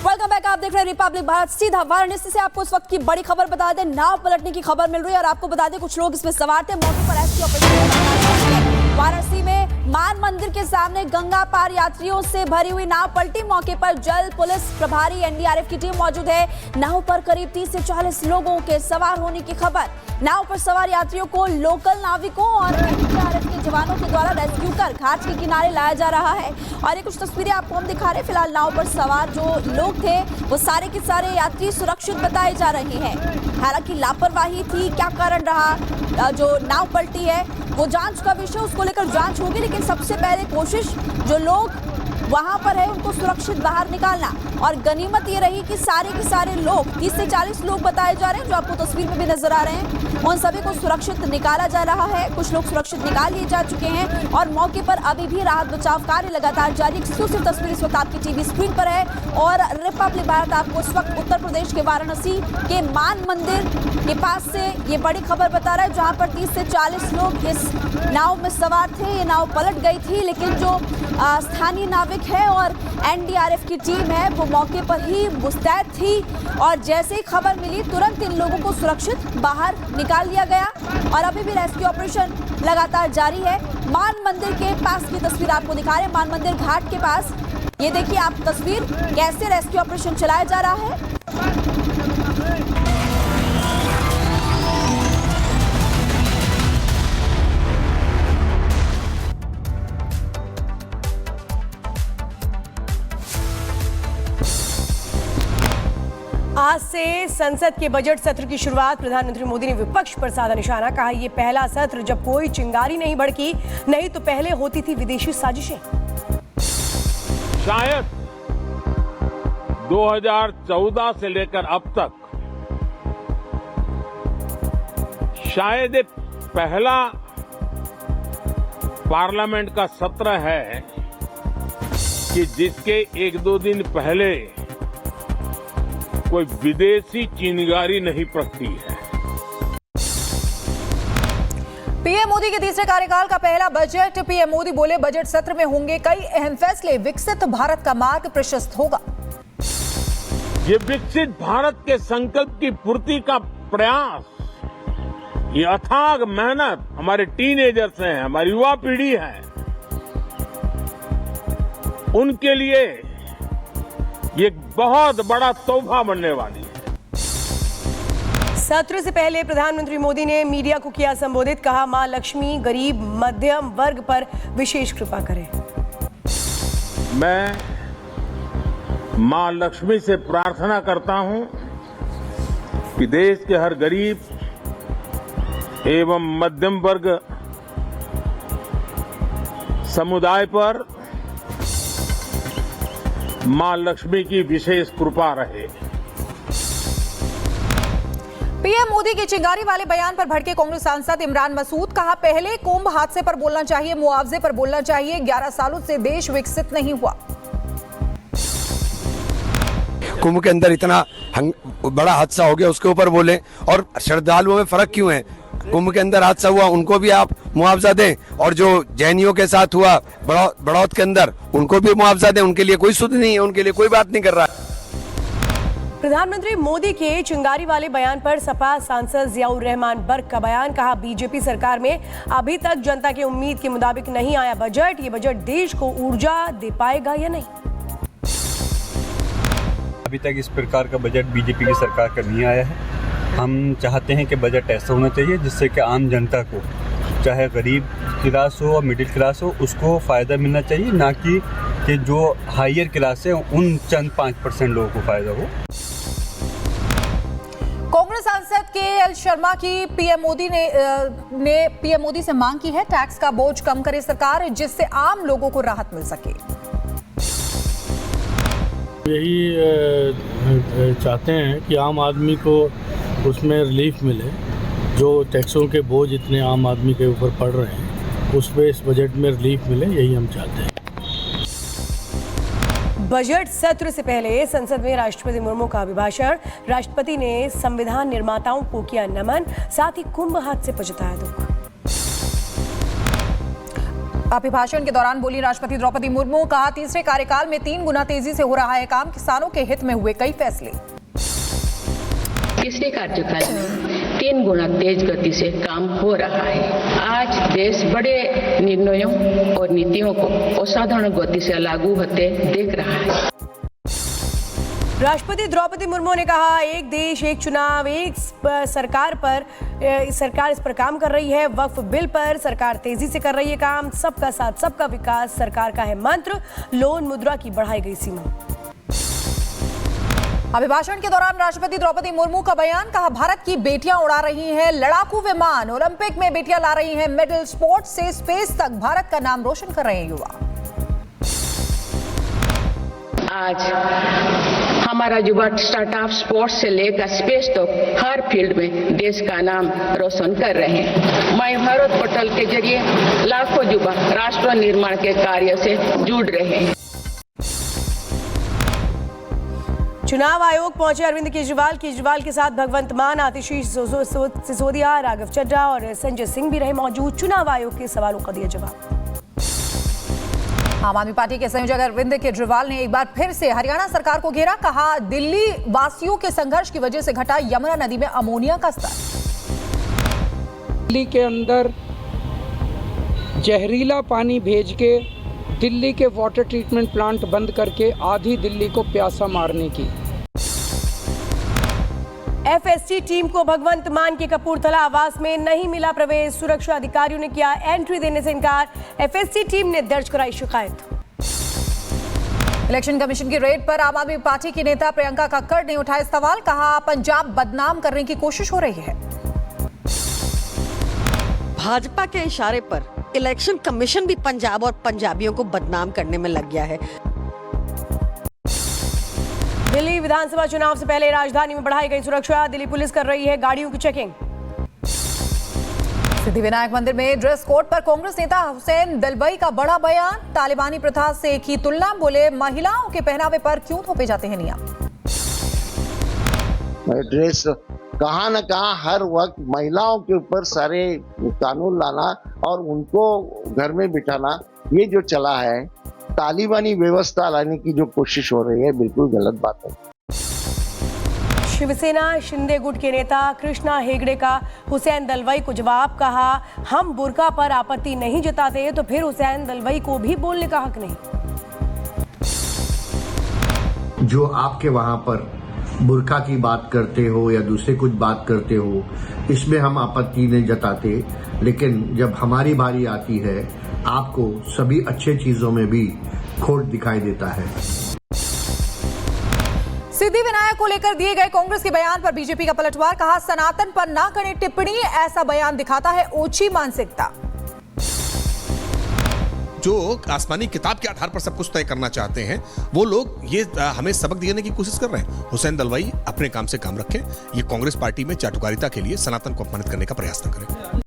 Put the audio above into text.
Welcome back. आप देख रहे हैं रिपब्लिक भारत। सीधा वाराणसी से आपको इस वक्त की बड़ी खबर बता दें। नाव पलटने की खबर मिल रही है और आपको बता दें कुछ लोग इसमें सवार थे। मौके पर रेस्क्यू ऑपरेशन वाराणसी में मान मंदिर के सामने गंगा पार यात्रियों से भरी हुई नाव पलटी। मौके पर जल पुलिस प्रभारी एनडीआरएफ की टीम मौजूद है। नाव पर करीब 30 से 40 लोगों के सवार होने की खबर। नाव पर सवार यात्रियों को लोकल नाविकों और एनडीआरएफ के जवानों के द्वारा रेस्क्यू कर घाट के किनारे लाया जा रहा है। और ये कुछ तस्वीरें आपको हम दिखा रहे हैं। फिलहाल नाव पर सवार जो लोग थे वो सारे के सारे यात्री सुरक्षित बताए जा रहे हैं। हालांकि लापरवाही थी, क्या कारण रहा जो नाव पलटी है वो जांच का विषय, उसको लेकर जांच होगी। लेकिन सबसे पहले कोशिश जो लोग वहां पर है उनको सुरक्षित बाहर निकालना। और गनीमत ये रही कि सारे के सारे लोग 30 से 40 लोग बताए जा रहे हैं जो आपको तस्वीर में भी नजर आ रहे हैं। उन सभी को सुरक्षित निकाला जा रहा है। कुछ लोग सुरक्षित निकाल लिए जा चुके हैं और मौके पर अभी भी राहत बचाव कार्य लगातार जारी। एक्सक्लूसिव तस्वीर इस वक्त आपकी टीवी स्क्रीन पर है और रिपब्लिक भारत आपको इस वक्त उत्तर प्रदेश के वाराणसी के मान मंदिर के पास से ये बड़ी खबर बता रहा है जहां पर 30 से 40 लोग इस नाव में सवार थे। ये नाव पलट गई थी लेकिन जो स्थानीय नाविक है और एनडीआरएफ की टीम है वो मौके पर ही मुस्तैद थी और जैसे ही खबर मिली तुरंत इन लोगों को सुरक्षित बाहर निकाल लिया गया। और अभी भी रेस्क्यू ऑपरेशन लगातार जारी है। मान मंदिर के पास की तस्वीर आपको दिखा रहे हैं। मान मंदिर घाट के पास ये देखिए आप तस्वीर, कैसे रेस्क्यू ऑपरेशन चलाया जा रहा है। आज से संसद के बजट सत्र की शुरुआत। प्रधानमंत्री मोदी ने विपक्ष पर साधा निशाना। कहा ये पहला सत्र जब कोई चिंगारी नहीं भड़की, नहीं तो पहले होती थी विदेशी साजिशें। शायद 2014 से लेकर अब तक शायद ये पहला पार्लियामेंट का सत्र है कि जिसके 1-2 दिन पहले कोई विदेशी चिंगारी नहीं पड़ती है। पीएम मोदी के तीसरे कार्यकाल का पहला बजट। पीएम मोदी बोले बजट सत्र में होंगे कई अहम फैसले, विकसित भारत का मार्ग प्रशस्त होगा। ये विकसित भारत के संकल्प की पूर्ति का प्रयास, ये अथाग मेहनत हमारे टीनेजर्स हैं, हमारी युवा पीढ़ी है, उनके लिए ये बहुत बड़ा तोहफा बनने वाली है। सत्र से पहले प्रधानमंत्री मोदी ने मीडिया को किया संबोधित। कहा मां लक्ष्मी गरीब मध्यम वर्ग पर विशेष कृपा करें। मैं मां लक्ष्मी से प्रार्थना करता हूं कि देश के हर गरीब एवं मध्यम वर्ग समुदाय पर मां लक्ष्मी की विशेष कृपा रहे। पीएम मोदी के चिंगारी वाले बयान पर भड़के कांग्रेस सांसद इमरान मसूद। कहा पहले कुंभ हादसे पर बोलना चाहिए, मुआवजे पर बोलना चाहिए। 11 सालों से देश विकसित नहीं हुआ। कुंभ के अंदर इतना बड़ा हादसा हो गया उसके ऊपर बोले, और श्रद्धालुओं में फर्क क्यों है? कुंभ के अंदर हादसा हुआ उनको भी आप मुआवजा दें और जो जैनियों के साथ हुआ बड़ौत के अंदर उनको भी मुआवजा दें। उनके लिए कोई सुध नहीं है, उनके लिए कोई बात नहीं कर रहा। प्रधानमंत्री मोदी के चिंगारी वाले बयान पर सपा सांसद जियाउर रहमान बर्क का बयान। कहा बीजेपी सरकार में अभी तक जनता की उम्मीद के मुताबिक नहीं आया बजट। ये बजट देश को ऊर्जा दे पाएगा या नहीं? अभी तक इस प्रकार का बजट बीजेपी की सरकार का नहीं आया है। हम चाहते हैं कि बजट ऐसा होना चाहिए जिससे कि आम जनता को, चाहे गरीब क्लास हो और मिडिल क्लास हो, उसको फ़ायदा मिलना चाहिए, ना कि जो हायर क्लास है उन चंद 5% लोगों को फ़ायदा हो। कांग्रेस सांसद के एल शर्मा की पीएम मोदी से मांग की है टैक्स का बोझ कम करे सरकार, जिससे आम लोगों को राहत मिल सके। यही चाहते हैं कि आम आदमी को उसमें रिलीफ मिले। जो टैक्सों के बोझ इतने आम आदमी के ऊपर पड़ रहे हैं उसमें इस बजट में रिलीफ मिले, यही हम चाहते हैं। बजट सत्र से पहले संसद में राष्ट्रपति मुर्मू का अभिभाषण। राष्ट्रपति ने संविधान निर्माताओं को किया नमन, साथ ही कुंभ हादसे पर जताया दुख। अभिभाषण के दौरान बोली राष्ट्रपति द्रौपदी मुर्मू, कहा तीसरे कार्यकाल में 3 गुना तेजी से हो रहा है काम, किसानों के हित में हुए कई फैसले। तीसरे कार्यकाल में 3 गुना तेज गति से काम हो रहा है। आज देश बड़े निर्णयों और नीतियों को असाधारण गति से लागू होते देख रहा है। राष्ट्रपति द्रौपदी मुर्मू ने कहा, एक देश एक चुनाव, एक सरकार इस पर काम कर रही है। वक्फ बिल पर सरकार तेजी से कर रही है काम। सबका साथ सबका विकास सरकार का है मंत्र। लोन मुद्रा की बढ़ाई गई सीमा। अभिभाषण के दौरान राष्ट्रपति द्रौपदी मुर्मू का बयान, कहा भारत की बेटियां उड़ा रही हैं लड़ाकू विमान, ओलंपिक में बेटियां ला रही हैं मेडल, स्पोर्ट्स से स्पेस तक भारत का नाम रोशन कर रहे हैं युवा। आज हमारा युवा स्टार्टअप स्पोर्ट्स से लेकर स्पेस तक हर फील्ड में देश का नाम रोशन कर रहे हैं। माय भारत पोर्टल के जरिए लाखों युवा राष्ट्र निर्माण के कार्य से जुड़ रहे हैं। चुनाव आयोग पहुंचे अरविंद केजरीवाल के साथ भगवंत मान, आतिशी सिसोदिया, राघव चड्ढा और संजय सिंह भी रहे मौजूद। चुनाव आयोग के सवालों का दिया जवाब। आम आदमी पार्टी के संयोजक अरविंद केजरीवाल ने एक बार फिर से हरियाणा सरकार को घेरा, कहा दिल्ली वासियों के संघर्ष की वजह से घटा यमुना नदी में अमोनिया का स्तर। दिल्ली के अंदर जहरीला पानी भेज के दिल्ली के वाटर ट्रीटमेंट प्लांट बंद करके आधी दिल्ली को प्यासा मारने की। एफएसटी टीम को भगवंत मान के कपूरथला आवास में नहीं मिला प्रवेश। सुरक्षा अधिकारियों ने किया एंट्री देने से इनकार। एफएसटी टीम ने दर्ज कराई शिकायत। इलेक्शन कमीशन की रेड पर आम आदमी पार्टी की नेता प्रियंका कक्कड़ ने उठाए सवाल, कहा पंजाब बदनाम करने की कोशिश हो रही है। भाजपा के इशारे पर इलेक्शन कमीशन भी पंजाब और पंजाबियों को बदनाम करने में लग गया है। दिल्ली विधानसभा चुनाव से पहले राजधानी में बढ़ाई गई सुरक्षा। दिल्ली पुलिस कर रही है गाड़ियों की चेकिंग। सिद्धिविनायक मंदिर में ड्रेस कोड पर कांग्रेस नेता हुसैन दलबई का बड़ा बयान, तालिबानी प्रथा से की तुलना, बोले महिलाओं के पहनावे पर क्यों थोपे जाते हैं नियम। ड्रेस कहाँ न कहाँ हर वक्त महिलाओं के ऊपर सारे कानून लाना और उनको घर में बिठाना, ये जो चला है तालिबानी व्यवस्था लाने की जो कोशिश हो रही है, बिल्कुल गलत बात है। शिवसेना शिंदे गुट के नेता कृष्णा हेगड़े का हुसैन दलवाई को जवाब, कहा हम बुर्का पर आपत्ति नहीं जताते तो फिर हुसैन दलवाई को भी बोलने का हक नहीं। जो आपके वहां पर बुर्का की बात करते हो या दूसरे कुछ बात करते हो, इसमें हम आपत्ति नहीं जताते, लेकिन जब हमारी बारी आती है आपको सभी अच्छे चीजों में भी खोट दिखाई देता है। सिद्धिविनायक को लेकर दिए गए कांग्रेस के बयान पर बीजेपी का पलटवार, कहा सनातन पर ना करें टिप्पणी, ऐसा बयान दिखाता है ओछी मानसिकता। जो आसमानी किताब के आधार पर सब कुछ तय करना चाहते हैं, वो लोग ये हमें सबक देने की कोशिश कर रहे हैं। हुसैन दलवाई अपने काम से काम रखें, ये कांग्रेस पार्टी में चाटुकारिता के लिए सनातन को अपमानित करने का प्रयास न करें।